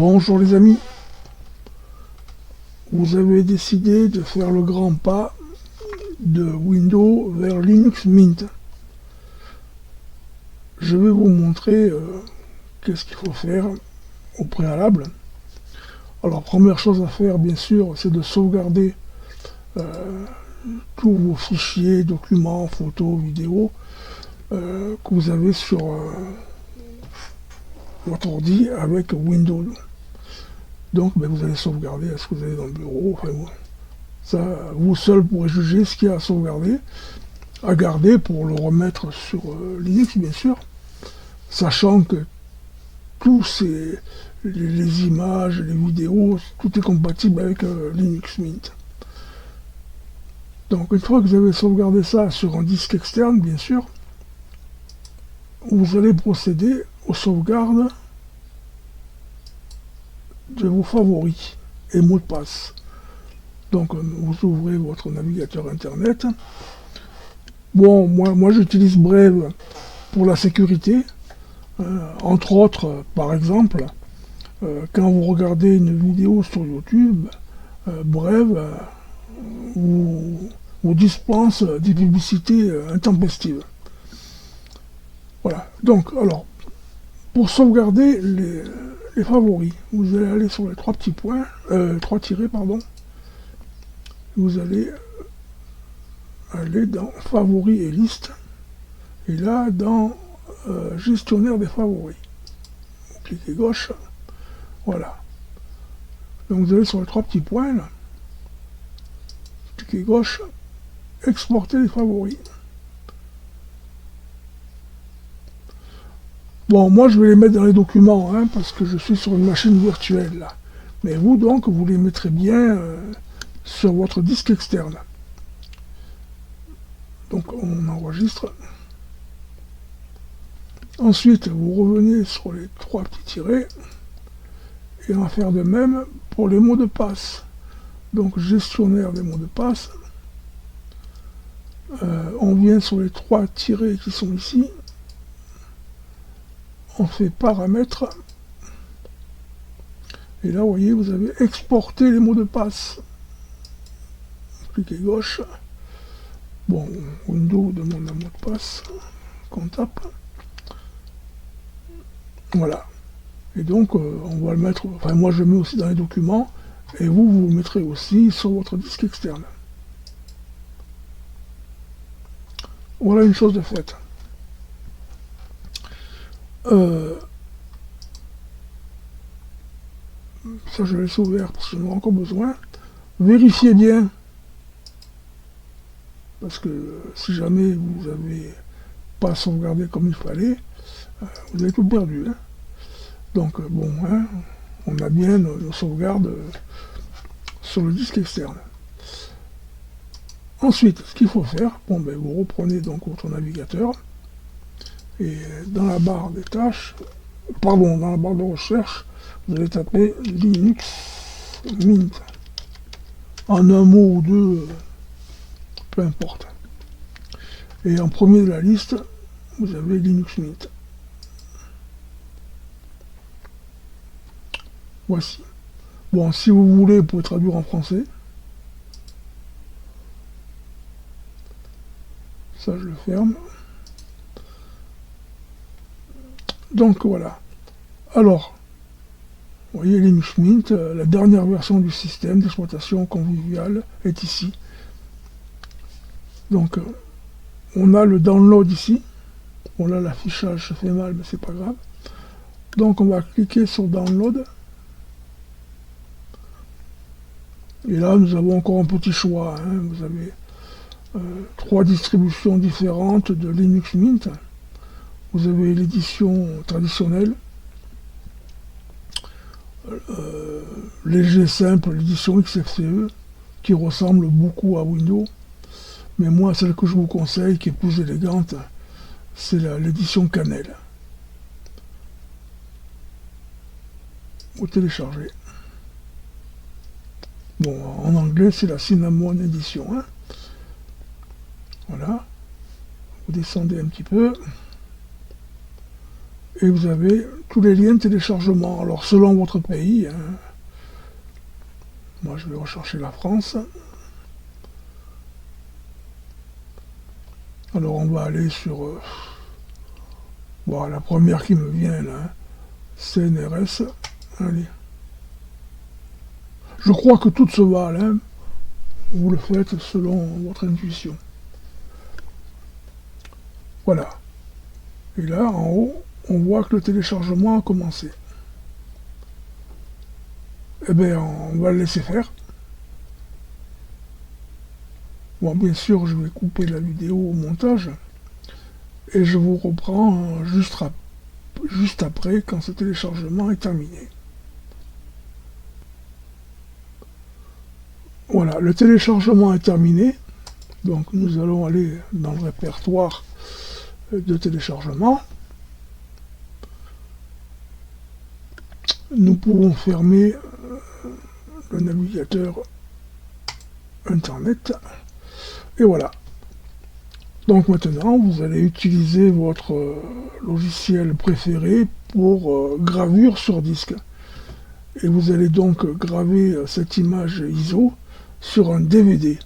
Bonjour les amis, vous avez décidé de faire le grand pas de Windows vers Linux Mint. Je vais vous montrer qu'est-ce qu'il faut faire au préalable. Alors première chose à faire bien sûr, c'est de sauvegarder tous vos fichiers, documents, photos, vidéos que vous avez sur votre ordi avec Windows. Donc vous allez sauvegarder ce que vous avez dans le bureau. Enfin, ça, vous seul pourrez juger ce qu'il y a à sauvegarder, à garder pour le remettre sur Linux bien sûr, sachant que tous les images, les vidéos, tout est compatible avec Linux Mint. Donc une fois que vous avez sauvegardé ça sur un disque externe bien sûr, vous allez procéder aux sauvegardes de vos favoris et mots de passe. Donc vous ouvrez votre navigateur internet. Bon, moi j'utilise Brave pour la sécurité. Entre autres, par exemple, quand vous regardez une vidéo sur YouTube, Brave vous dispense des publicités intempestives. Voilà. Donc, alors, pour sauvegarder les favoris, vous allez aller sur les trois petits points, trois tirets, pardon. Vous allez aller dans favoris et listes, et là, dans gestionnaire des favoris. Vous cliquez gauche, voilà. Donc vous allez sur les trois petits points, là. Cliquez gauche, exporter les favoris. Bon, moi je vais les mettre dans les documents, hein, parce que je suis sur une machine virtuelle, là. Mais vous, donc, vous les mettrez bien sur votre disque externe. Donc on enregistre. Ensuite, vous revenez sur les trois petits tirets et on va faire de même pour les mots de passe. Donc gestionnaire des mots de passe. On vient sur les trois tirets qui sont ici. On fait paramètres. Et là, vous voyez, vous avez exporté les mots de passe. Cliquez gauche. Bon, Windows demande un mot de passe qu'on tape. Voilà. Et donc, on va le mettre, enfin moi je le mets aussi dans les documents, et vous le mettrez aussi sur votre disque externe. Voilà une chose de faite. Ça je laisse ouvert parce que j'en ai encore besoin. Vérifiez bien, parce que si jamais vous n'avez pas sauvegardé comme il fallait, vous avez tout perdu. Hein. Donc bon, hein, on a bien nos sauvegardes sur le disque externe. Ensuite, ce qu'il faut faire, bon, vous reprenez donc votre navigateur et dans la barre des tâches, pardon, dans la barre de recherche, vous allez taper Linux Mint. En un mot ou deux, peu importe. Et en premier de la liste, vous avez Linux Mint. Voici. Bon, si vous voulez, vous pouvez traduire en français. Ça, je le ferme. Donc, voilà. Alors, vous voyez, Linux Mint, la dernière version du système d'exploitation convivial est ici. Donc, on a le download ici. Bon, là, l'affichage se fait mal, mais c'est pas grave. Donc, on va cliquer sur download. Et là, nous avons encore un petit choix. Hein. Vous avez trois distributions différentes de Linux Mint. Vous avez l'édition traditionnelle, léger simple, l'édition XFCE, qui ressemble beaucoup à Windows. Mais moi, celle que je vous conseille, qui est plus élégante, c'est l'édition Cannelle. Vous téléchargez. Bon, en anglais, c'est la Cinnamon Edition. Hein. Voilà. Vous descendez un petit peu. et vous avez tous les liens de téléchargement. Alors selon votre pays, hein, moi je vais rechercher la France. Alors on va aller sur bon, la première qui me vient là, CNRS. Allez. Je crois que toutes se valent, hein. Vous le faites selon votre intuition. Voilà. Et là, en haut, on voit que le téléchargement a commencé. Eh bien, on va le laisser faire. Bon, bien sûr, je vais couper la vidéo au montage. Et je vous reprends juste après, quand ce téléchargement est terminé. Voilà, le téléchargement est terminé. Donc, nous allons aller dans le répertoire de téléchargement. Nous pouvons fermer le navigateur internet et voilà. Donc maintenant vous allez utiliser votre logiciel préféré pour gravure sur disque et vous allez donc graver cette image ISO sur un DVD.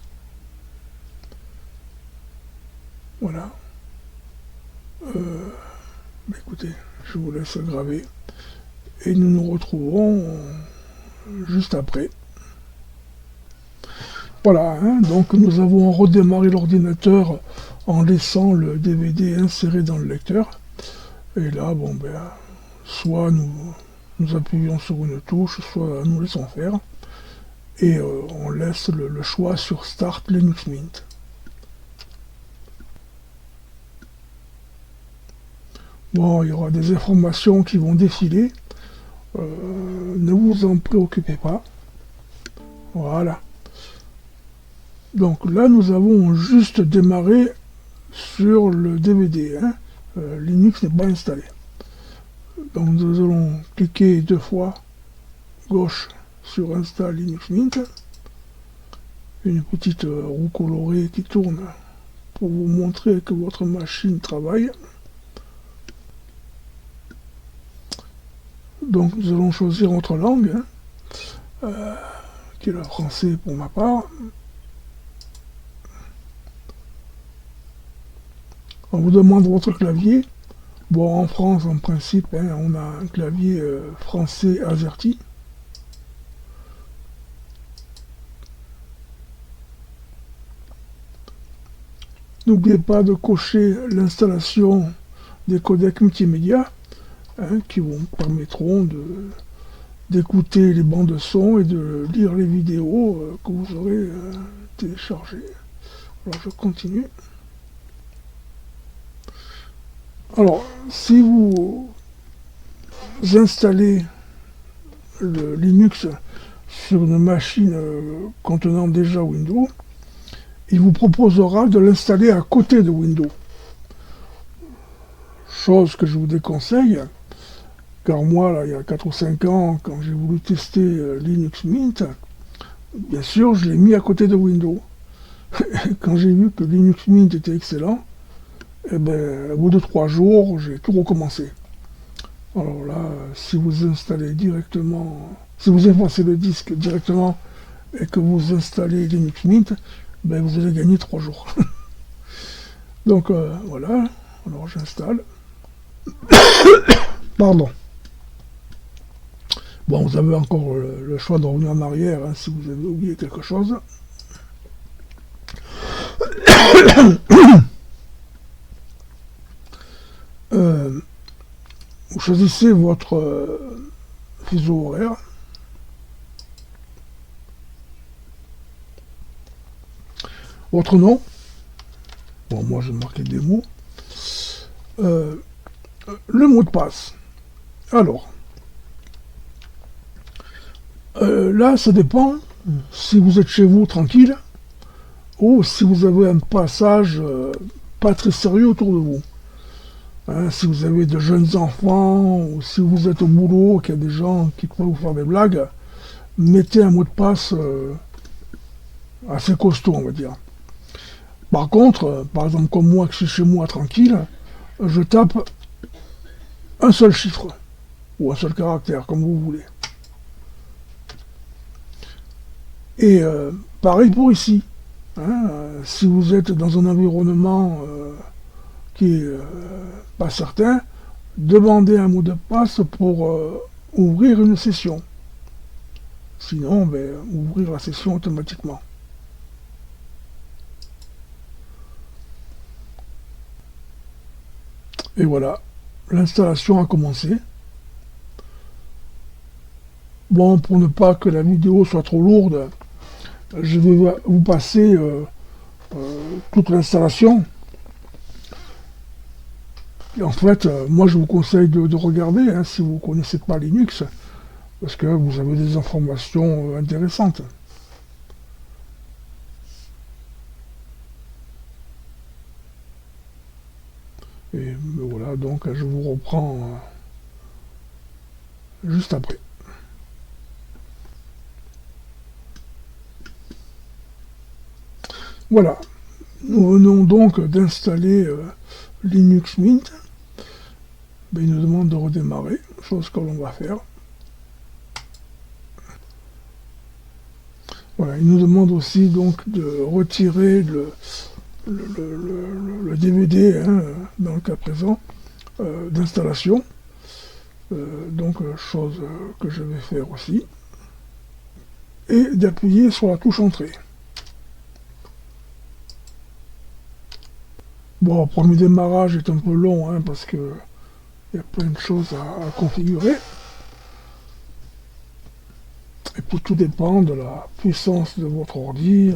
Voilà. Écoutez, je vous laisse graver et nous nous retrouvons juste après. Voilà, hein, donc nous avons redémarré l'ordinateur en laissant le DVD inséré dans le lecteur. Et là, bon ben, soit nous appuyons sur une touche, soit nous laissons faire. Et on laisse le choix sur Start Linux Mint. Bon, il y aura des informations qui vont défiler. Ne vous en préoccupez pas. Voilà. Donc là, nous avons juste démarré sur le DVD. Hein. Linux n'est pas installé. Donc nous allons cliquer 2 fois gauche sur Install Linux Mint. Une petite roue colorée qui tourne pour vous montrer que votre machine travaille. Donc nous allons choisir notre langue, hein, qui est le français pour ma part. On vous demande votre clavier. Bon, en France, en principe, hein, on a un clavier français AZERTY. N'oubliez pas de cocher l'installation des codecs multimédia, hein, qui vous permettront d'écouter les bandes de son et de lire les vidéos que vous aurez téléchargées. Alors je continue. Alors, si vous installez le Linux sur une machine contenant déjà Windows, il vous proposera de l'installer à côté de Windows. Chose que je vous déconseille, car moi, là, il y a 4 ou 5 ans, quand j'ai voulu tester Linux Mint, bien sûr, je l'ai mis à côté de Windows. Quand j'ai vu que Linux Mint était excellent, et ben, au bout de 3 jours, j'ai tout recommencé. Alors là, si vous installez directement, si vous effacez le disque directement et que vous installez Linux Mint, ben vous allez gagner 3 jours. Donc voilà, alors j'installe. Pardon. Bon, vous avez encore le choix de revenir en arrière hein, si vous avez oublié quelque chose. Vous choisissez votre fuseau horaire. Votre nom. Bon, moi j'ai marqué des mots. Le mot de passe. Alors, là, ça dépend si vous êtes chez vous tranquille ou si vous avez un passage pas très sérieux autour de vous. Hein, si vous avez de jeunes enfants ou si vous êtes au boulot, qu'il y a des gens qui peuvent vous faire des blagues, mettez un mot de passe assez costaud, on va dire. Par contre, par exemple comme moi, que je suis chez moi tranquille, je tape un seul chiffre, ou un seul caractère, comme vous voulez. Et pareil pour ici. Hein, si vous êtes dans un environnement qui est pas certain, demandez un mot de passe pour ouvrir une session. Sinon, ben, ouvrir la session automatiquement. Et voilà, l'installation a commencé. Bon, pour ne pas que la vidéo soit trop lourde, je vais vous passer toute l'installation. Et en fait, moi je vous conseille de regarder, hein, si vous ne connaissez pas Linux, parce que vous avez des informations intéressantes. Et voilà, donc je vous reprends juste après. Voilà, nous venons donc d'installer Linux Mint. Ben, il nous demande de redémarrer, chose que l'on va faire. Voilà, il nous demande aussi donc de retirer le DVD, hein, dans le cas présent, d'installation. Donc chose que je vais faire aussi. Et d'appuyer sur la touche entrée. Bon, le premier démarrage est un peu long, hein, parce que il y a plein de choses à configurer. Et puis tout dépend de la puissance de votre ordi,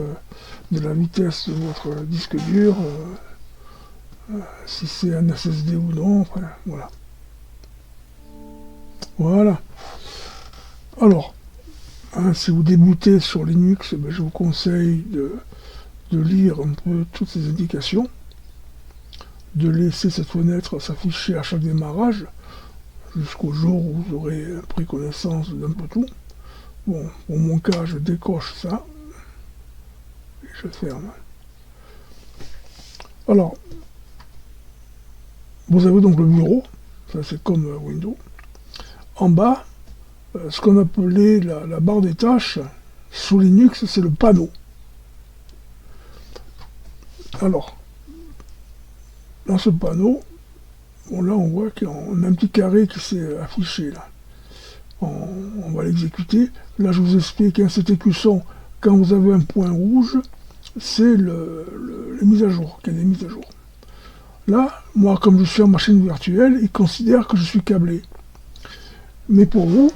de la vitesse de votre disque dur, si c'est un SSD ou non, enfin, voilà. Voilà. Alors, hein, si vous débutez sur Linux, ben, je vous conseille de lire un peu toutes ces indications, de laisser cette fenêtre s'afficher à chaque démarrage, jusqu'au jour où vous aurez pris connaissance d'un peu tout. Bon, pour mon cas, je décoche ça, et je ferme. Alors, vous avez donc le bureau, ça c'est comme Windows. En bas, ce qu'on appelait la barre des tâches, sous Linux, c'est le panneau. Alors, dans ce panneau, bon là on voit qu'on a un petit carré qui s'est affiché là. On va l'exécuter. Là je vous explique, hein, cet écusson, quand vous avez un point rouge, c'est les mises à jour, qu'il y a des mises à jour. Là, moi comme je suis en machine virtuelle, il considère que je suis câblé. Mais pour vous,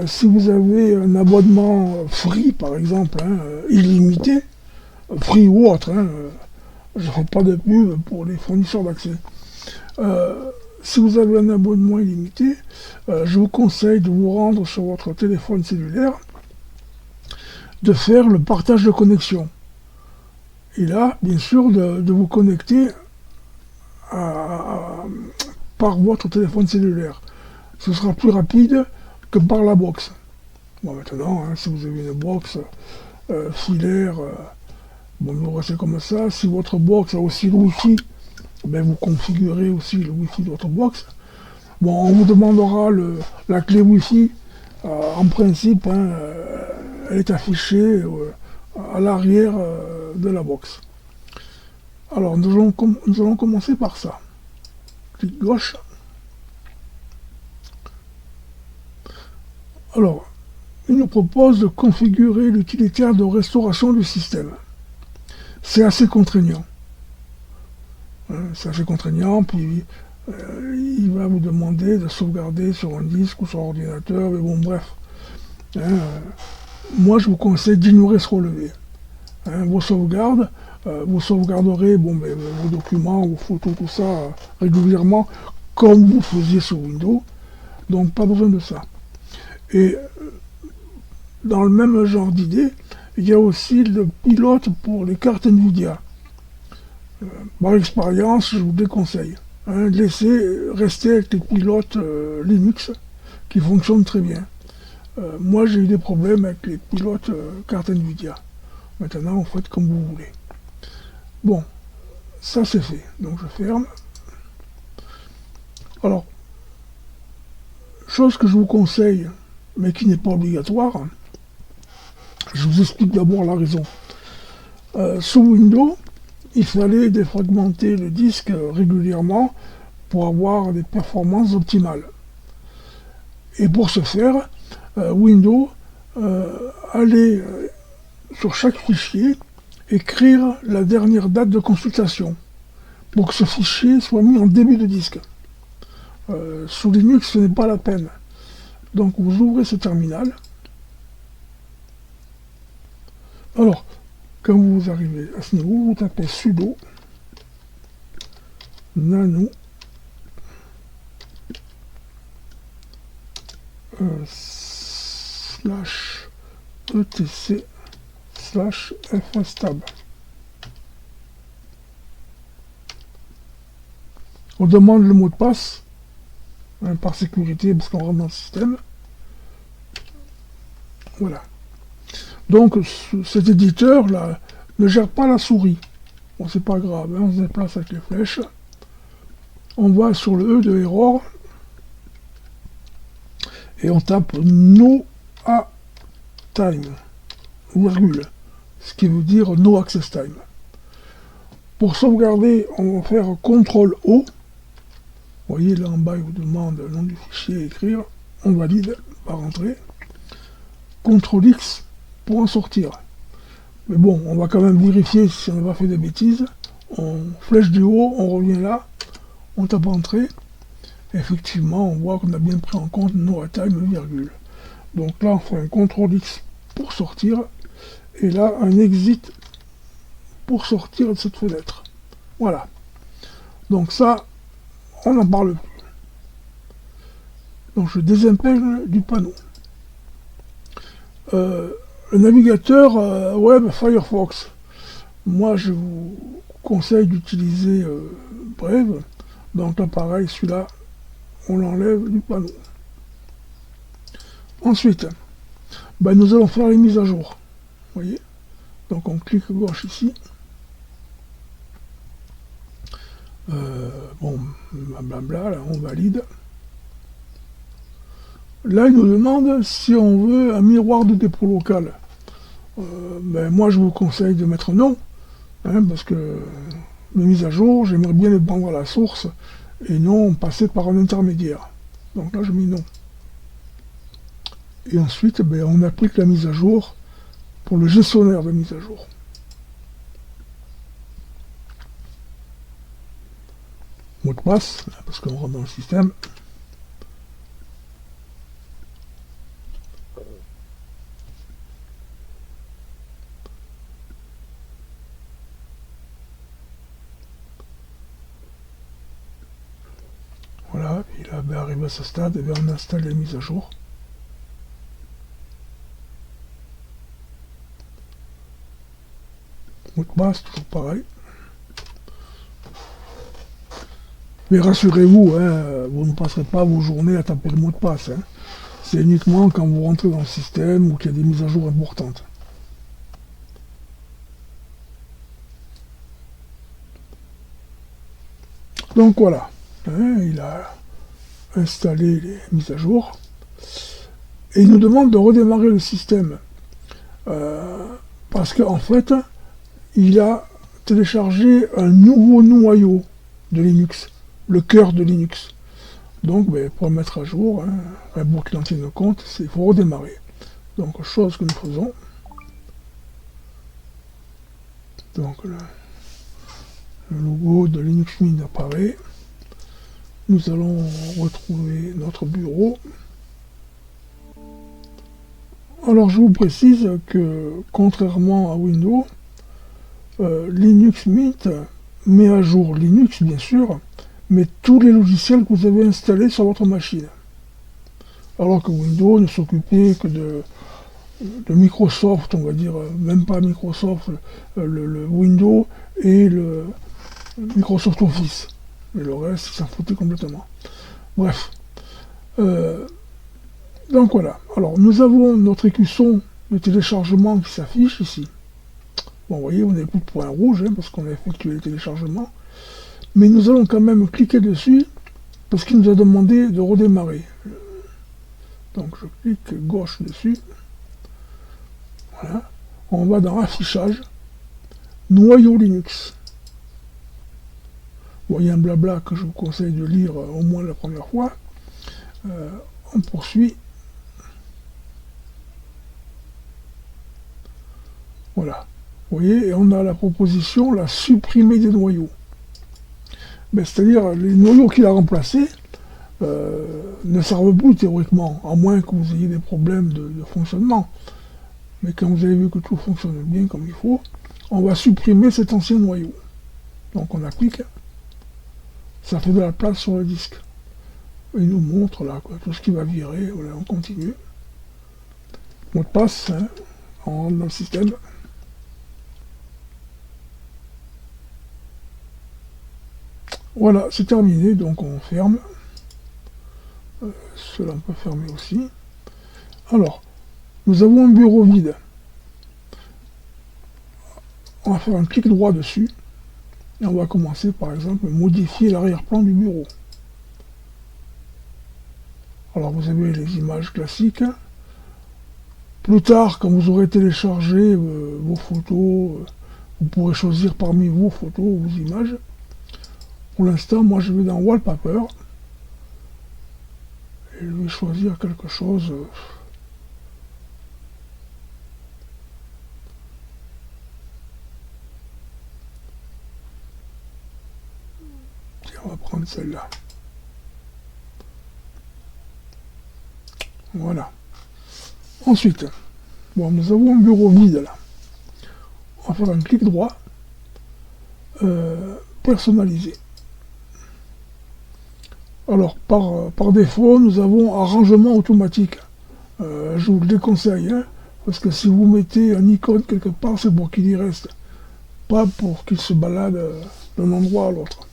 si vous avez un abonnement free par exemple, hein, illimité, free ou autre, hein, je ne fais pas de pub pour les fournisseurs d'accès. Si vous avez un abonnement illimité, je vous conseille de vous rendre sur votre téléphone cellulaire, de faire le partage de connexion. Et là, bien sûr, de vous connecter par votre téléphone cellulaire. Ce sera plus rapide que par la box. Bon, maintenant, hein, si vous avez une box filaire, bon, vous restez comme ça. Si votre box a aussi le Wi-Fi, ben, vous configurez aussi le Wi-Fi de votre box. Bon, on vous demandera la clé Wi-Fi. En principe, hein, elle est affichée à l'arrière de la box. Alors, nous allons commencer par ça. Clic gauche. Alors, il nous propose de configurer l'utilitaire de restauration du système. C'est assez contraignant. C'est assez contraignant, puis il va vous demander de sauvegarder sur un disque ou sur un ordinateur, mais bon, bref. Moi, je vous conseille d'ignorer ce relevé. Vos sauvegardes, vous sauvegarderez vos documents, vos photos, tout ça, régulièrement, comme vous faisiez sur Windows. Donc, pas besoin de ça. Et dans le même genre d'idée, il y a aussi le pilote pour les cartes Nvidia. Par expérience, je vous déconseille. Laissez rester avec les pilotes Linux qui fonctionnent très bien. Moi, j'ai eu des problèmes avec les pilotes cartes Nvidia. Maintenant, vous faites comme vous voulez. Bon, ça c'est fait. Donc je ferme. Alors, chose que je vous conseille, mais qui n'est pas obligatoire. Je vous explique d'abord la raison. Sous Windows, il fallait défragmenter le disque régulièrement pour avoir des performances optimales. Et pour ce faire, Windows allait sur chaque fichier écrire la dernière date de consultation pour que ce fichier soit mis en début de disque. Sous Linux, ce n'est pas la peine. Donc vous ouvrez ce terminal. Alors, quand vous arrivez à ce niveau, vous tapez sudo nano slash etc slash fstab. On demande le mot de passe, par sécurité, parce qu'on rentre dans le système. Voilà. Donc cet éditeur là ne gère pas la souris. Bon, c'est pas grave, hein, on se déplace avec les flèches. On va sur le E de error et on tape no a time, virgule, ce qui veut dire no access time. Pour sauvegarder, on va faire CTRL O. Vous voyez là en bas, il vous demande le nom du fichier à écrire. On valide par entrée. CTRL X pour en sortir. Mais bon, on va quand même vérifier si on n'a pas fait des bêtises. On flèche du haut, on revient là, on tape entrée. Effectivement, on voit qu'on a bien pris en compte no a time, virgule. Donc là, on fait un CTRL X pour sortir. Et là, un exit pour sortir de cette fenêtre. Voilà. Donc ça, on n'en parle plus. Donc je désintègre du panneau. Le navigateur web Firefox. Moi, je vous conseille d'utiliser Brave. Donc là, pareil, celui-là, on l'enlève du panneau. Ensuite, nous allons faire les mises à jour. Vous voyez? Donc on clique gauche ici. Bon, blablabla, là, on valide. Là, il nous demande si on veut un miroir de dépôt local. Moi, je vous conseille de mettre non, hein, parce que mes mises à jour, j'aimerais bien les prendre à la source, et non passer par un intermédiaire. Donc là, je mets non. Et ensuite, on applique la mise à jour pour le gestionnaire de mise à jour. Mot de passe, parce qu'on rentre dans le système. Voilà, puis là, arrivé à ce stade, on installe les mises à jour. Mot de passe, toujours pareil. Mais rassurez-vous, hein, vous ne passerez pas vos journées à taper le mot de passe. Hein. C'est uniquement quand vous rentrez dans le système ou qu'il y a des mises à jour importantes. Donc voilà, hein, il a installé les mises à jour. Et il nous demande de redémarrer le système. Parce qu'en fait, il a téléchargé un nouveau noyau de Linux, le cœur de Linux. Donc, pour le mettre à jour, hein, pour qu'il en tienne compte, il faut redémarrer. Donc, chose que nous faisons. Donc, le logo de Linux Mint apparaît. Nous allons retrouver notre bureau. Alors, je vous précise que, contrairement à Windows, Linux Mint met à jour Linux, bien sûr, mais tous les logiciels que vous avez installés sur votre machine. Alors que Windows ne s'occupait que de Microsoft, on va dire, même pas Microsoft, le Windows et le Microsoft Office. Et le reste, il s'en foutait complètement. Bref. Donc voilà. Alors, nous avons notre écusson de téléchargement qui s'affiche ici. Bon, vous voyez, on n'a plus de point rouge, hein, parce qu'on a effectué le téléchargement. Mais nous allons quand même cliquer dessus, parce qu'il nous a demandé de redémarrer. Donc je clique gauche dessus. Voilà. On va dans affichage, noyau Linux. Bon, il y a un blabla que je vous conseille de lire au moins la première fois. On poursuit. Voilà. Vous voyez, et on a la proposition, la supprimer des noyaux. Ben, c'est-à-dire, les noyaux qu'il a remplacés ne servent plus théoriquement, à moins que vous ayez des problèmes de fonctionnement. Mais quand vous avez vu que tout fonctionne bien comme il faut, on va supprimer cet ancien noyau. Donc on applique, ça fait de la place sur le disque. Il nous montre là quoi, tout ce qui va virer, voilà, on continue. Mot de passe, hein, on rentre dans le système. Voilà, c'est terminé, donc on ferme. Cela on peut fermer aussi. Alors, nous avons un bureau vide. On va faire un clic droit dessus. Et on va commencer par exemple à modifier l'arrière-plan du bureau. Alors vous avez les images classiques. Plus tard, quand vous aurez téléchargé vos photos, vous pourrez choisir parmi vos photos, vos images. Pour l'instant, moi je vais dans Wallpaper. Et je vais choisir quelque chose. Tiens, on va prendre celle-là. Voilà. Ensuite, bon, nous avons un bureau vide là. On va faire un clic droit. Personnaliser. Alors, par défaut, nous avons arrangement automatique. Je vous le déconseille, hein, parce que si vous mettez un icône quelque part, c'est pour qu'il y reste, pas pour qu'il se balade d'un endroit à l'autre.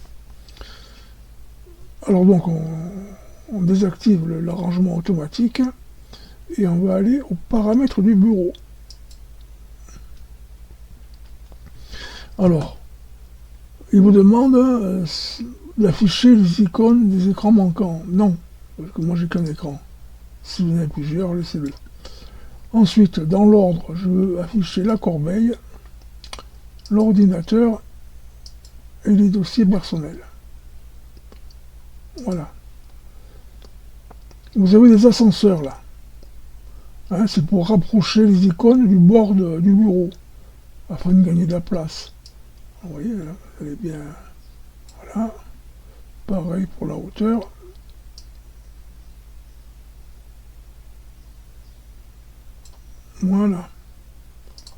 Alors donc, on désactive l'arrangement automatique, et on va aller aux paramètres du bureau. Alors, il vous demande d'afficher les icônes des écrans manquants. Non, parce que moi j'ai qu'un écran. Si vous en avez plusieurs, laissez-le. Ensuite, dans l'ordre, je veux afficher la corbeille, l'ordinateur et les dossiers personnels. Voilà. Vous avez des ascenseurs là. Hein, c'est pour rapprocher les icônes du bord du bureau, afin de gagner de la place. Vous voyez, là, vous allez bien... Voilà. Pareil pour la hauteur. Voilà.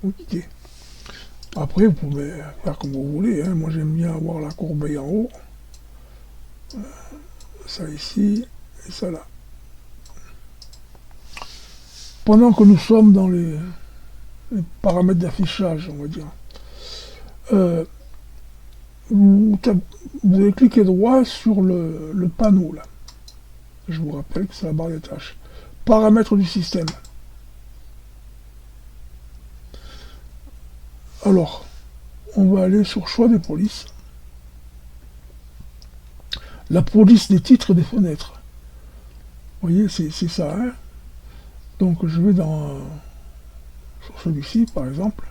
Ok. Après, vous pouvez faire comme vous voulez. Hein. Moi, j'aime bien avoir la corbeille en haut. Ça ici et ça là. Pendant que nous sommes dans les paramètres d'affichage, on va dire, vous allez cliquer droit sur le panneau là. Je vous rappelle que c'est la barre des tâches. Paramètres du système. Alors, on va aller sur choix des polices. La police des titres et des fenêtres. Vous voyez, c'est ça. Hein. Donc je vais sur celui-ci par exemple.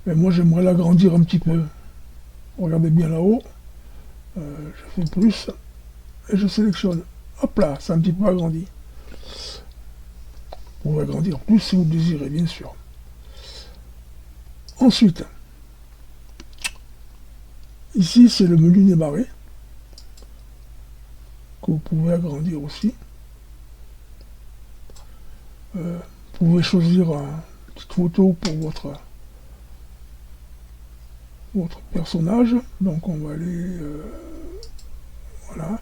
Et moi j'aimerais l'agrandir un petit peu. Regardez bien là-haut. Je fais plus. Et je sélectionne. Hop là, c'est un petit peu agrandi. Vous pouvez agrandir plus si vous le désirez, bien sûr. Ensuite, ici c'est le menu démarrer, que vous pouvez agrandir aussi. Vous pouvez choisir une petite photo pour votre personnage. Donc on va aller... voilà.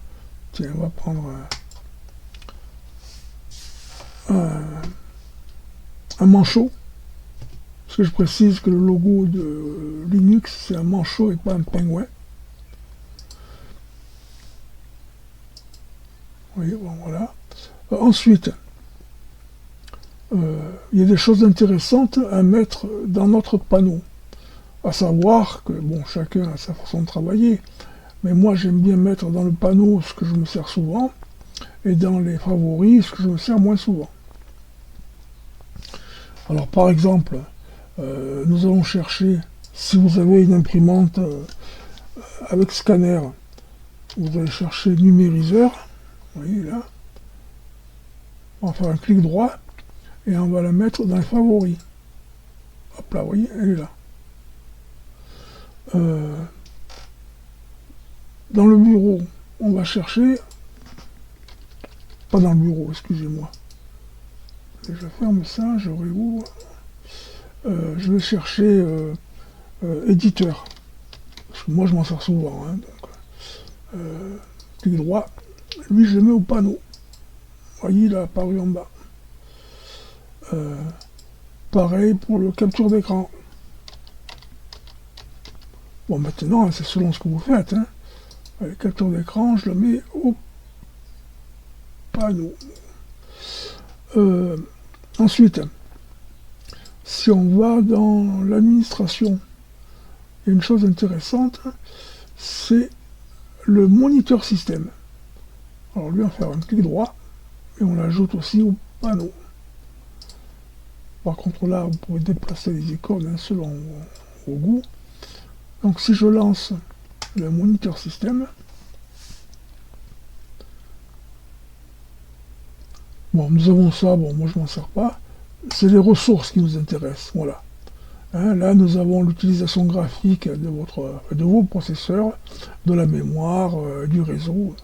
Tiens, on va prendre un manchot. Parce que je précise que le logo de Linux, c'est un manchot et pas un pingouin. Oui, bon, voilà. Ensuite, il y a des choses intéressantes à mettre dans notre panneau. À savoir que, bon, chacun a sa façon de travailler, mais moi j'aime bien mettre dans le panneau ce que je me sers souvent, et dans les favoris, ce que je me sers moins souvent. Alors par exemple, nous allons chercher, si vous avez une imprimante avec scanner, vous allez chercher numériseur, vous voyez là, on va faire un clic droit, et on va la mettre dans les favoris. Hop là, vous voyez, elle est là. Dans le bureau, on va chercher, pas dans le bureau, excusez-moi. Je ferme ça, je réouvre. Je vais chercher éditeur. Parce que moi je m'en sers souvent. Hein, donc, clic droit. Lui je le mets au panneau. Vous voyez, il a apparu en bas. Pareil pour le capture d'écran. Bon, maintenant, c'est selon ce que vous faites. Hein. Allez, capture d'écran, je le mets au panneau. Ensuite, si on va dans l'administration, il y a une chose intéressante, c'est le moniteur système. Alors lui, on va faire un clic droit et on l'ajoute aussi au panneau. Par contre là, vous pouvez déplacer les icônes hein, selon vos goûts. Donc si je lance le moniteur système, bon, nous avons ça, bon, moi je m'en sers pas, c'est les ressources qui nous intéressent, voilà. Hein, là, nous avons l'utilisation graphique de vos processeurs, de la mémoire, du réseau,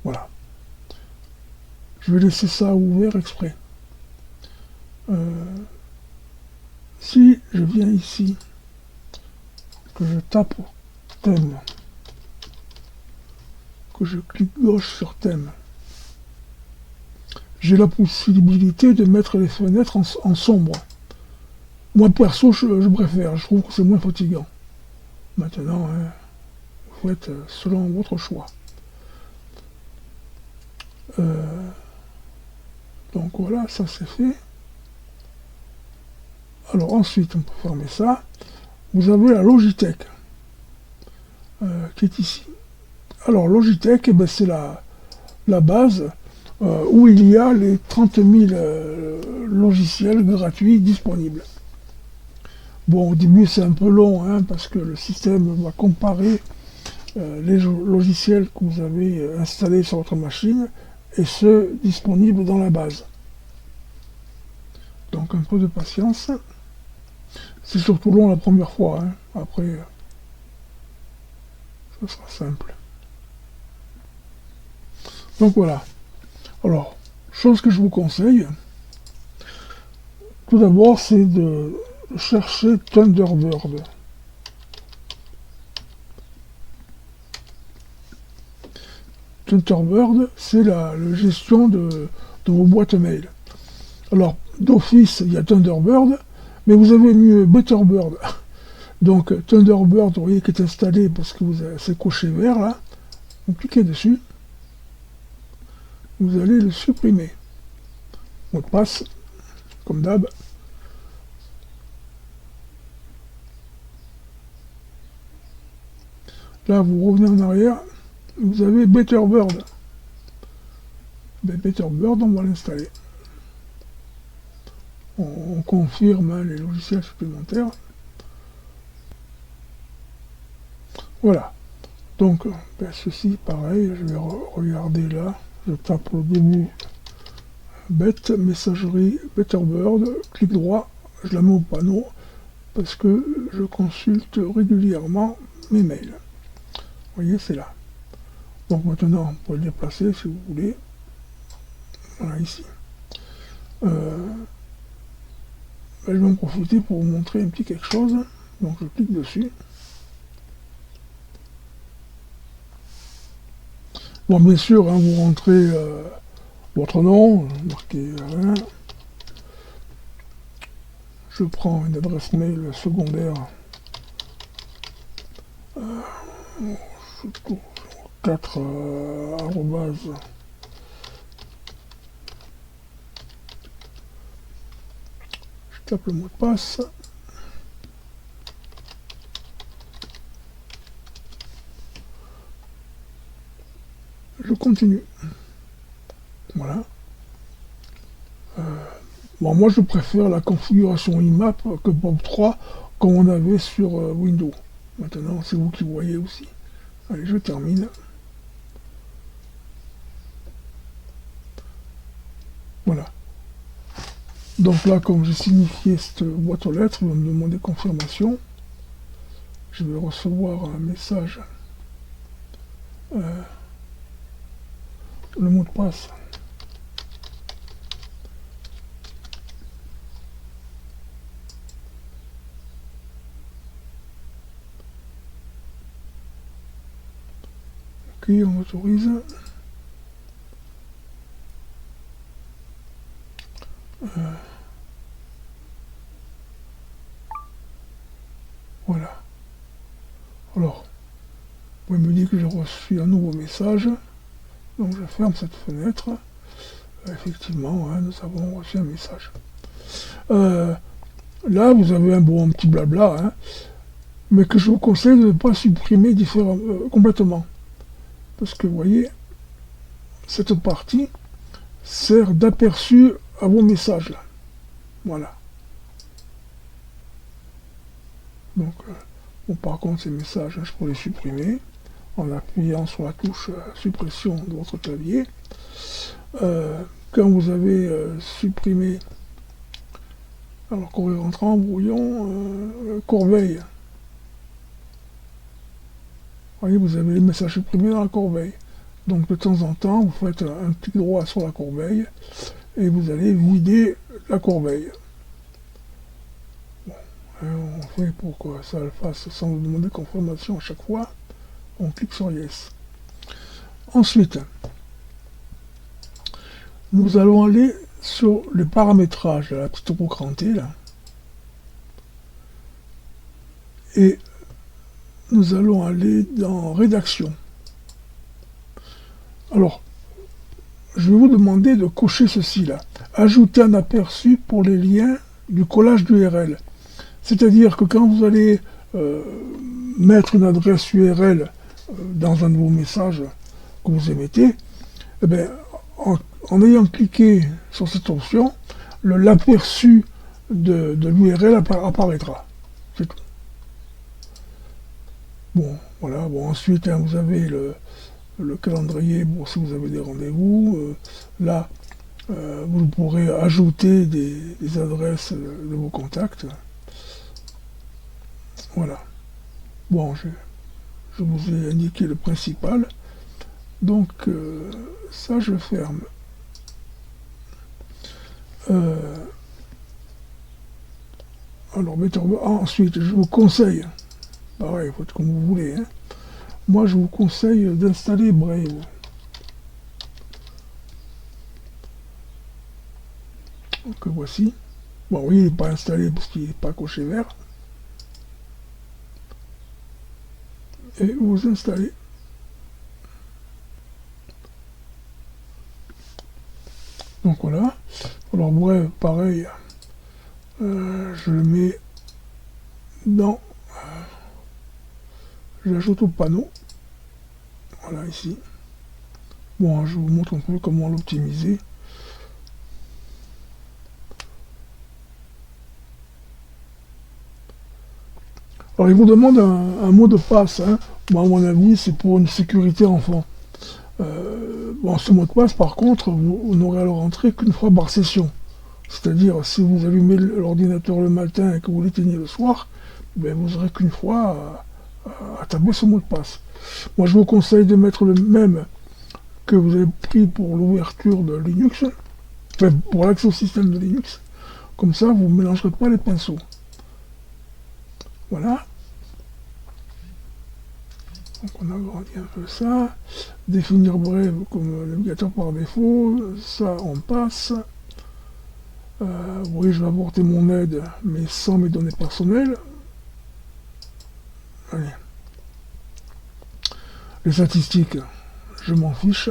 voilà. Je vais laisser ça ouvert exprès. Si je viens ici, que je tape thème, que je clique gauche sur thème, j'ai la possibilité de mettre les fenêtres en sombre. Moi perso, je préfère, je trouve que c'est moins fatigant. Maintenant, hein, vous faites selon votre choix. Donc voilà, ça c'est fait. Alors ensuite, on peut fermer ça. Vous avez la Logitech qui est ici. Alors Logitech, eh ben, c'est la base où il y a les 30 000 logiciels gratuits disponibles. Bon, au début c'est un peu long hein, parce que le système va comparer les logiciels que vous avez installés sur votre machine et ceux disponibles dans la base. Donc un peu de patience. C'est surtout long la première fois. Hein. Après, ça sera simple. Donc voilà. Alors, chose que je vous conseille, tout d'abord, c'est de chercher Thunderbird. Thunderbird, c'est la gestion de vos boîtes mail. Alors, d'office, il y a Thunderbird, mais vous avez mieux Betterbird. Donc, Thunderbird, vous voyez, qui est installé parce que c'est coché vert, là. Vous cliquez dessus. Vous allez le supprimer. Mot de passe, comme d'hab. Là, vous revenez en arrière. Vous avez Betterbird. Betterbird, on va l'installer. On confirme hein, les logiciels supplémentaires. Voilà. Donc, ceci, pareil, je vais regarder là. Je tape au début bête, messagerie, Betterbird, clic droit, je la mets au panneau parce que je consulte régulièrement mes mails. Vous voyez, c'est là. Donc maintenant, on peut le déplacer si vous voulez. Voilà, ici. Je vais en profiter pour vous montrer un petit quelque chose. Donc je clique dessus. Bon, bien sûr, hein, vous rentrez votre nom, marquez rien. Je prends une adresse mail secondaire. 4 arrobase. Je tape le mot de passe. Je continue. Voilà. Bon, moi je préfère la configuration IMAP que Bob 3 comme on avait sur Windows. Maintenant, c'est vous qui voyez aussi. Allez, je termine. Voilà. Donc là, comme j'ai signifié cette boîte aux lettres, il va me demander confirmation. Je vais recevoir un message. Le mot de passe. Ok, on autorise. Voilà. Alors, vous pouvez me dire que j'ai reçu un nouveau message. Donc je ferme cette fenêtre. Effectivement, hein, nous avons reçu un message. Là, vous avez un petit blabla, hein, mais que je vous conseille de ne pas supprimer complètement. Parce que vous voyez, cette partie sert d'aperçu à vos messages. Là. Voilà. Donc, bon, par contre, ces messages, hein, je peux les supprimer en appuyant sur la touche suppression de votre clavier. Quand vous avez supprimé, alors courrier rentrant, brouillon, corbeille. Vous voyez, vous avez les messages supprimés dans la corbeille. Donc de temps en temps, vous faites un clic droit sur la corbeille et vous allez vider la corbeille. Bon, hein, on fait pour que ça le fasse sans vous demander confirmation à chaque fois. On clique sur Yes. Ensuite, nous allons aller sur le paramétrage de la petite roue crantée là. Et nous allons aller dans rédaction. Alors, je vais vous demander de cocher ceci là. Ajouter un aperçu pour les liens du collage d'URL. C'est-à-dire que quand vous allez mettre une adresse URL dans un de vos messages que vous émettez, eh bien, en ayant cliqué sur cette option, l'aperçu de l'URL apparaîtra. C'est tout. Bon, voilà. Bon, ensuite, hein, vous avez le calendrier pour si vous avez des rendez-vous. Là, vous pourrez ajouter des adresses de vos contacts. Voilà. Bon, je vous ai indiqué le principal. Donc, ça, je ferme. Alors, ensuite, je vous conseille, pareil, faites comme vous voulez, hein. Moi, je vous conseille d'installer Brave. Donc, voici. Bon, oui, il n'est pas installé parce qu'il n'est pas coché vert. Et vous installez. Donc voilà. Alors bref, pareil, je le mets dans... je l'ajoute au panneau. Voilà, ici. Bon, je vous montre un peu comment l'optimiser. Alors, il vous demande un mot de passe. Hein. Bon, à mon avis, c'est pour une sécurité enfant. Bon, ce mot de passe, par contre, vous n'aurez à le rentrer qu'une fois par session. C'est-à-dire, si vous allumez l'ordinateur le matin et que vous l'éteignez le soir, ben, vous n'aurez qu'une fois à taper ce mot de passe. Moi, je vous conseille de mettre le même que vous avez pris pour l'ouverture de Linux, enfin, pour l'accès au système de Linux. Comme ça, vous ne mélangerez pas les pinceaux. Voilà. Donc on agrandit un peu ça. Définir Brave comme navigateur par défaut. Ça, on passe. Oui, je vais apporter mon aide, mais sans mes données personnelles. Allez. Les statistiques, je m'en fiche.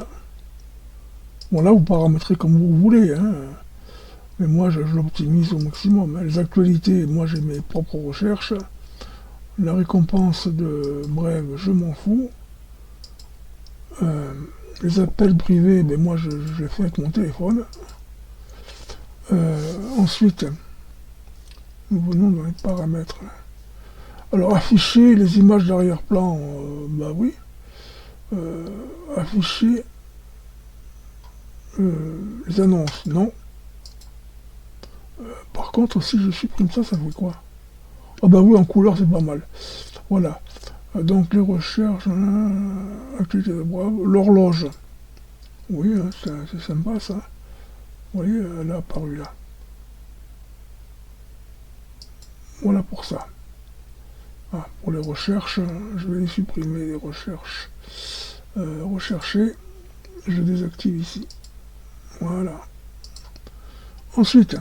Bon, là, vous paramétrez comme vous voulez, hein. Mais moi, je l'optimise au maximum. Les actualités, moi, j'ai mes propres recherches. La récompense de Brave, je m'en fous. les appels privés, ben moi je les fais avec mon téléphone. Ensuite, nous venons dans les paramètres. Alors afficher les images d'arrière-plan, bah oui. Afficher les annonces, non. Par contre, si je supprime ça, ça fait quoi? Ah bah oui, en couleur, c'est pas mal. Voilà. Donc les recherches, activité de Brave, l'horloge. Oui, hein, c'est sympa ça. Vous voyez, elle a apparu là. Voilà pour ça. Ah, pour les recherches, je vais les supprimer, les recherches. Rechercher, je désactive ici. Voilà. Ensuite,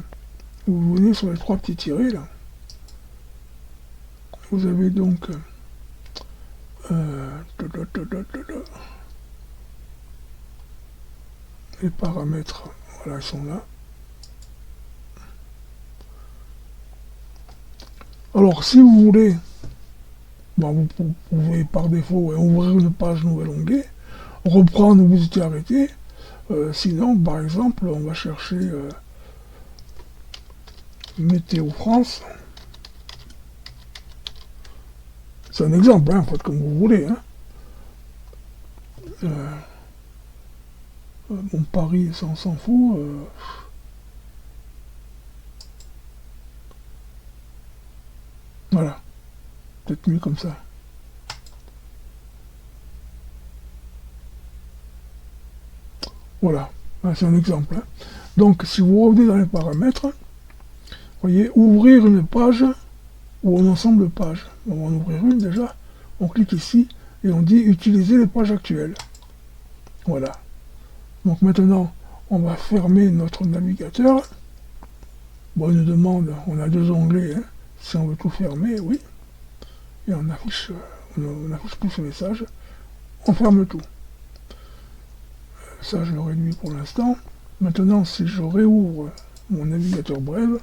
vous venez sur les trois petits tirets là. Vous avez donc les paramètres, voilà, ils sont là. Alors, si vous voulez, bon, vous pouvez par défaut ouvrir une page nouvel onglet, reprendre où vous étiez arrêté. Sinon, par exemple, on va chercher Météo France. C'est un exemple, hein, faites comme vous voulez. Hein. Bon, Paris, ça on s'en fout. Voilà. Peut-être mieux comme ça. Voilà. C'est un exemple. Hein. Donc, si vous revenez dans les paramètres, vous voyez, ouvrir une page ou un ensemble de pages. On va en ouvrir une déjà. On clique ici et on dit utiliser les pages actuelles. Voilà. Donc maintenant, on va fermer notre navigateur. Bon, il nous demande, on a deux onglets, hein, si on veut tout fermer, oui. Et on affiche plus ce message. On ferme tout. Ça, je le réduis pour l'instant. Maintenant, si je réouvre mon navigateur Brave,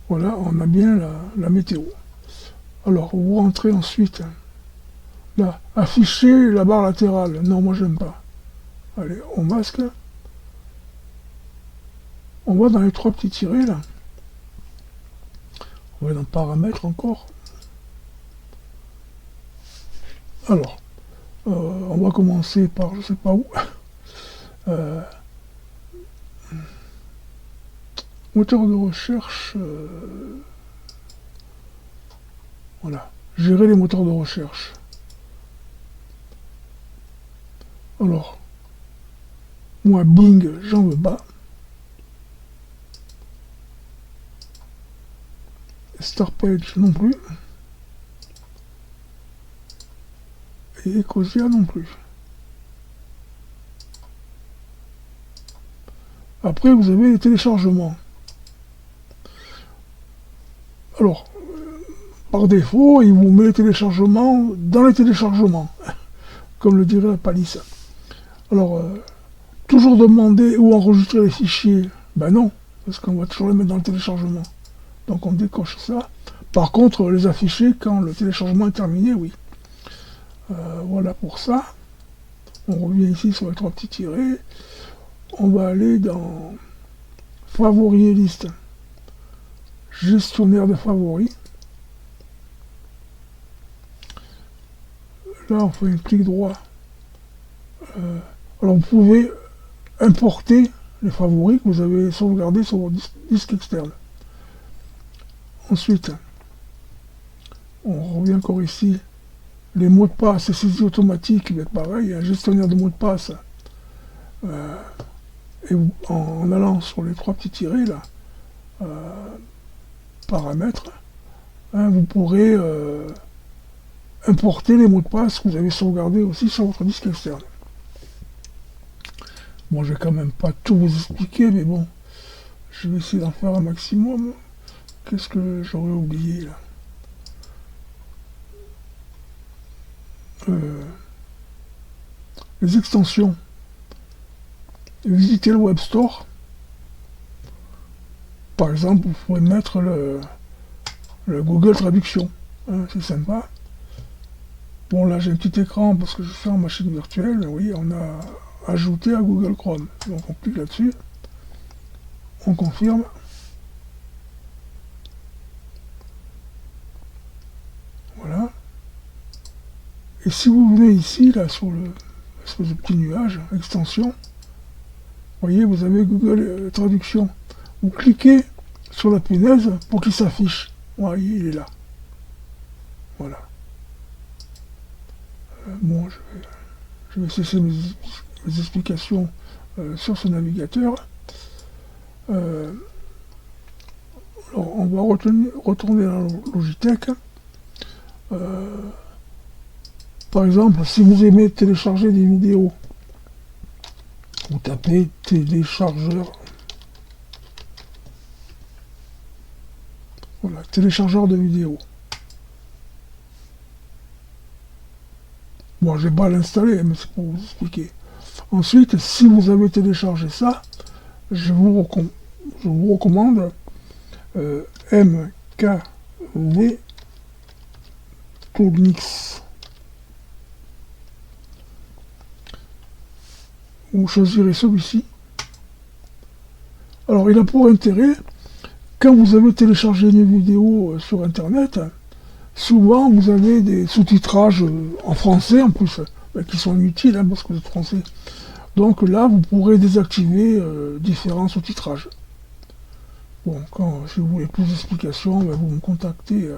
voilà, on a bien la météo. Alors, vous rentrez ensuite, là, afficher la barre latérale. Non, moi, j'aime pas. Allez, on masque. On va dans les trois petits tirets, là. On va dans paramètres encore. Alors, on va commencer par, je sais pas où. Moteur de recherche. Voilà. Gérer les moteurs de recherche. Alors, moi, Bing, j'en veux pas. Startpage non plus. Et Ecosia non plus. Après, vous avez les téléchargements. Alors, par défaut, il vous met les téléchargements dans les téléchargements, comme le dirait la palisse. Alors, toujours demander où enregistrer les fichiers, ben non, parce qu'on va toujours les mettre dans le téléchargement. Donc on décoche ça. Par contre, les afficher quand le téléchargement est terminé, oui. Voilà pour ça. On revient ici sur les trois petits tirets. On va aller dans favoris et listes. Gestionnaire de favoris. Là, on fait un clic droit. Alors, vous pouvez importer les favoris que vous avez sauvegardés sur votre disque externe. Ensuite, on revient encore ici. Les mots de passe et saisie automatique, mais pareil, un gestionnaire de mots de passe. Et en allant sur les trois petits tirets, là, paramètres, hein, vous pourrez importer les mots de passe que vous avez sauvegardés aussi sur votre disque externe. Bon, je vais quand même pas tout vous expliquer, mais bon, je vais essayer d'en faire un maximum. Qu'est-ce que j'aurais oublié là? Les extensions. Visiter le Web Store. Par exemple, vous pourrez mettre le Google Traduction. Hein, c'est sympa. Bon, là j'ai un petit écran parce que je suis en machine virtuelle. Oui, on a ajouté à Google Chrome. Donc on clique là-dessus, on confirme. Voilà. Et si vous venez ici, là, sur l'espèce de petit nuage, extension, vous voyez, vous avez Google Traduction. Vous cliquez sur la punaise pour qu'il s'affiche. Vous voyez, il est là. Voilà. Bon, je vais cesser mes explications sur ce navigateur. Alors, on va retourner dans Logitech. Par exemple, si vous aimez télécharger des vidéos, vous tapez téléchargeur. Voilà, téléchargeur de vidéos. Bon, je vais pas l'installer, mais c'est pour vous expliquer. Ensuite, si vous avez téléchargé ça, je vous recommande MKV Toolmix. Vous choisirez celui-ci. Alors, il a pour intérêt, quand vous avez téléchargé une vidéo sur Internet, souvent vous avez des sous-titrages en français en plus, qui sont inutiles hein, parce que vous êtes français. Donc là, vous pourrez désactiver différents sous-titrages. Bon, si vous voulez plus d'explications, vous me contactez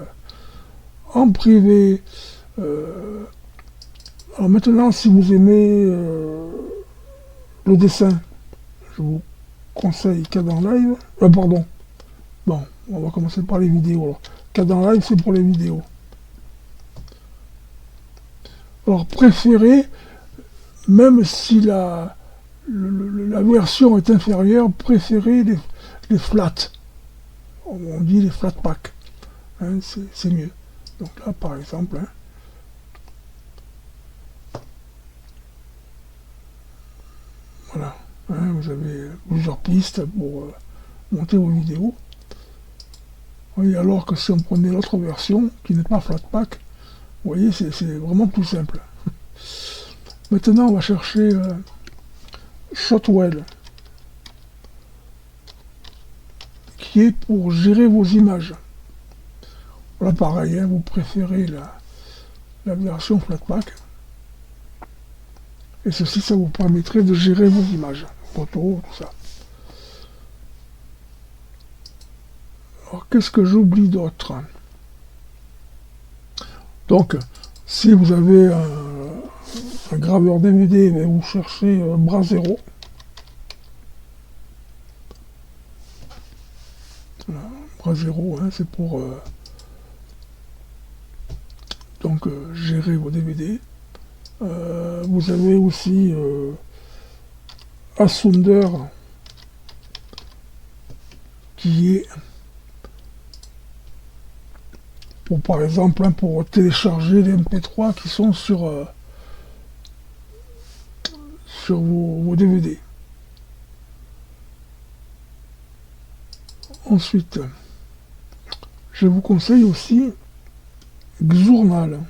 en privé. Alors maintenant, si vous aimez le dessin, je vous conseille Caden Live. Pardon. Bon, on va commencer par les vidéos. Alors, Caden Live, c'est pour les vidéos. Alors, préférez, même si la version est inférieure, préférez les flats. On dit les flat packs. Hein, c'est mieux. Donc là, par exemple, hein, voilà. Hein, vous avez plusieurs pistes pour monter vos vidéos. Oui, alors que si on prenait l'autre version, qui n'est pas Flatpak, vous voyez, c'est vraiment plus simple. Maintenant, on va chercher Shotwell, qui est pour gérer vos images. Là, pareil, hein, vous préférez la version Flatpak. Et ceci, ça vous permettrait de gérer vos images, photos, tout ça. Alors, qu'est-ce que j'oublie d'autre? Donc, si vous avez un graveur DVD, vous cherchez Brasero. Voilà, Brasero, hein, c'est pour gérer vos DVD. Vous avez aussi Asunder, qui est pour, par exemple, pour télécharger les MP3 qui sont sur vos DVD. Ensuite, je vous conseille aussi Xjournal.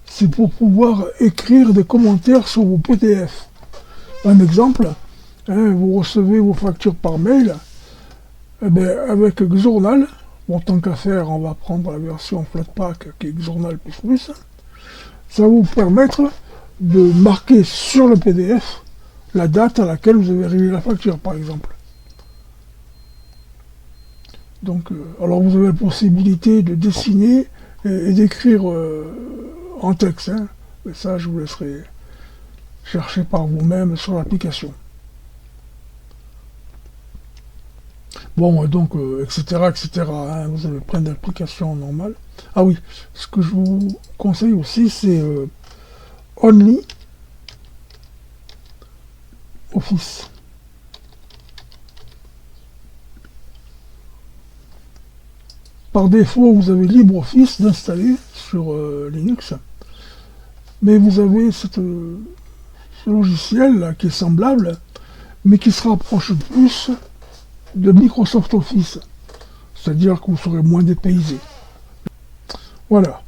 C'est pour pouvoir écrire des commentaires sur vos PDF. Un exemple, hein, vous recevez vos factures par mail, eh bien, avec Xjournal, bon, tant qu'à faire, on va prendre la version Flatpak qui est Xjournal++, ça va vous permettre de marquer sur le PDF la date à laquelle vous avez réglé la facture, par exemple. Donc, alors vous avez la possibilité de dessiner et d'écrire en texte, hein. Et ça, je vous laisserai chercher par vous-même sur l'application. Bon, donc, etc., hein, vous avez plein d'applications normales. Ah oui, ce que je vous conseille aussi, c'est Only Office. Par défaut, vous avez LibreOffice d'installer sur Linux, mais vous avez ce logiciel là, qui est semblable, mais qui se rapproche plus de Microsoft Office, c'est-à-dire que vous serez moins dépaysé. Voilà.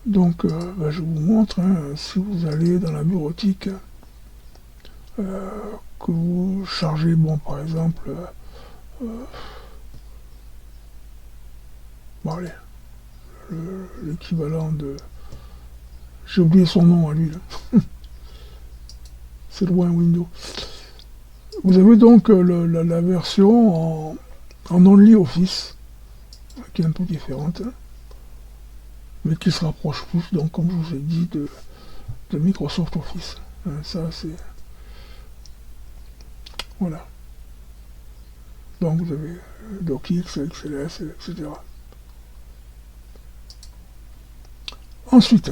Donc, je vous montre, hein, si vous allez dans la bureautique, que vous chargez, bon, par exemple, bon, allez, l'équivalent de... J'ai oublié son nom à lui, là. C'est loin Windows. Vous avez donc la version en Only Office, qui est un peu différente, hein, mais qui se rapproche plus, donc comme je vous ai dit, de Microsoft Office. Hein, ça, c'est... Voilà. Donc vous avez DocX, XLS, etc. Ensuite,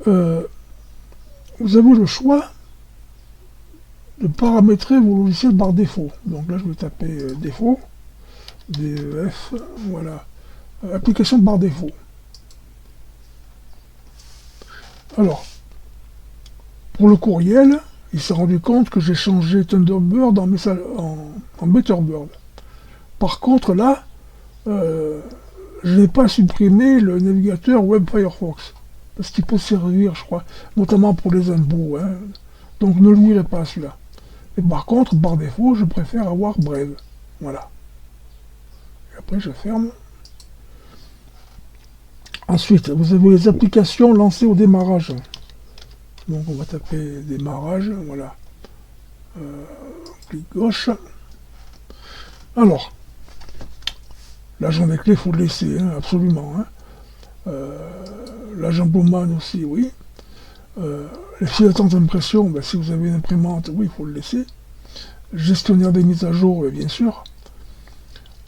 vous avez le choix de paramétrer vos logiciels par défaut. Donc là, je vais taper défaut, DEF, voilà, application par défaut. Alors, pour le courriel, il s'est rendu compte que j'ai changé Thunderbird en Betterbird. Par contre, là, je n'ai pas supprimé le navigateur Web Firefox, parce qu'il peut servir, je crois, notamment pour les embouts, hein. Donc ne l'oubliez pas celui-là. Et par contre, par défaut, je préfère avoir Brave. Voilà. Et après, je ferme. Ensuite, vous avez les applications lancées au démarrage. Donc on va taper démarrage, voilà. Clic gauche. Alors, l'agent des clés, il faut le laisser, hein, absolument. Hein. L'agent Bowman aussi, oui. Les files d'attente d'impression, ben, si vous avez une imprimante, oui, il faut le laisser. Gestionnaire des mises à jour, bien sûr.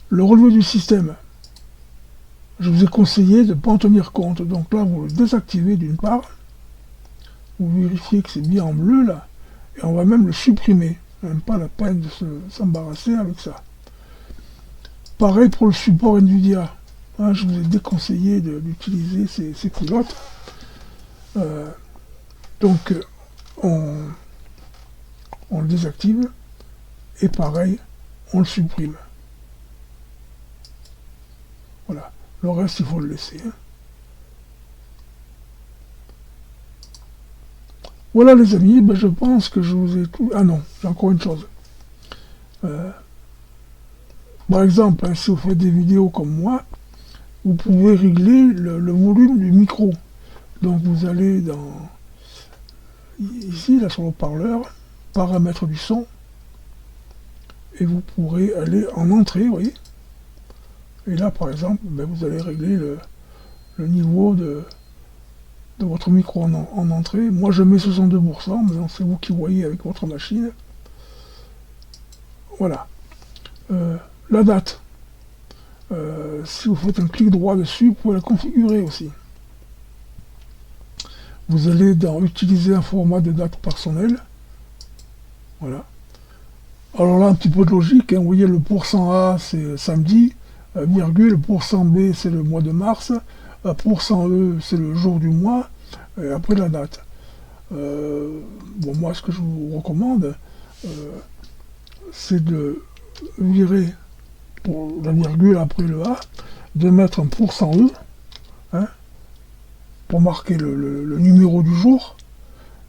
Le relevé du système, je vous ai conseillé de ne pas en tenir compte. Donc là, vous le désactivez d'une part. Vous vérifiez que c'est bien en bleu, là. Et on va même le supprimer. Même pas la peine de s'embarrasser avec ça. Pareil pour le support NVIDIA. Hein, je vous ai déconseillé d'utiliser ces pilotes. Donc, on le désactive. Et pareil, on le supprime. Voilà. Le reste, il faut le laisser. Hein. Voilà les amis, ben, je pense que je vous ai tout... Ah non, j'ai encore une chose. Par exemple, hein, si vous faites des vidéos comme moi, vous pouvez régler le volume du micro. Donc vous allez dans... Ici, là sur le haut-parleur, paramètres du son, et vous pourrez aller en entrée, vous voyez. Et là, par exemple, ben, vous allez régler le niveau de votre micro en entrée. Moi, je mets 62%, mais c'est vous qui voyez avec votre machine. Voilà. La date. Si vous faites un clic droit dessus, vous pouvez la configurer aussi. Vous allez dans utiliser un format de date personnelle. Voilà. Alors là, un petit peu de logique, hein. Vous voyez, le %A, c'est samedi, virgule, %B, c'est le mois de mars, %E, c'est le jour du mois, et après la date. Bon, moi, ce que je vous recommande, c'est de virer pour la virgule après le A, de mettre un %E, hein, pour marquer le numéro du jour.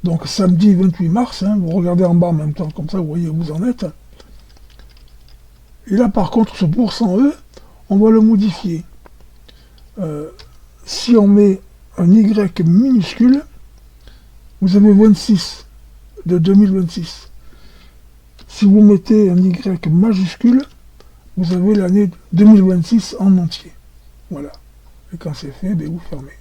Donc samedi 28 mars, hein, vous regardez en bas en même temps, comme ça vous voyez où vous en êtes. Et là par contre, ce %E, on va le modifier. Si on met un Y minuscule, vous avez 26 de 2026. Si vous mettez un Y majuscule, vous avez l'année 2026 en entier. Voilà. Et quand c'est fait, ben, vous fermez.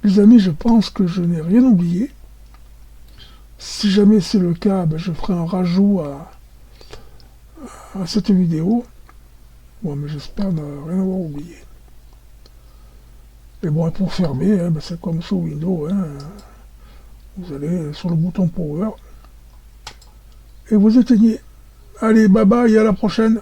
Les amis, je pense que je n'ai rien oublié. Si jamais c'est le cas, ben, je ferai un rajout à cette vidéo. Bon, mais j'espère ne rien avoir oublié. Et bon, pour fermer, hein, ben, c'est comme sur Windows. Hein, vous allez sur le bouton Power et vous éteignez. Allez, bye bye, à la prochaine.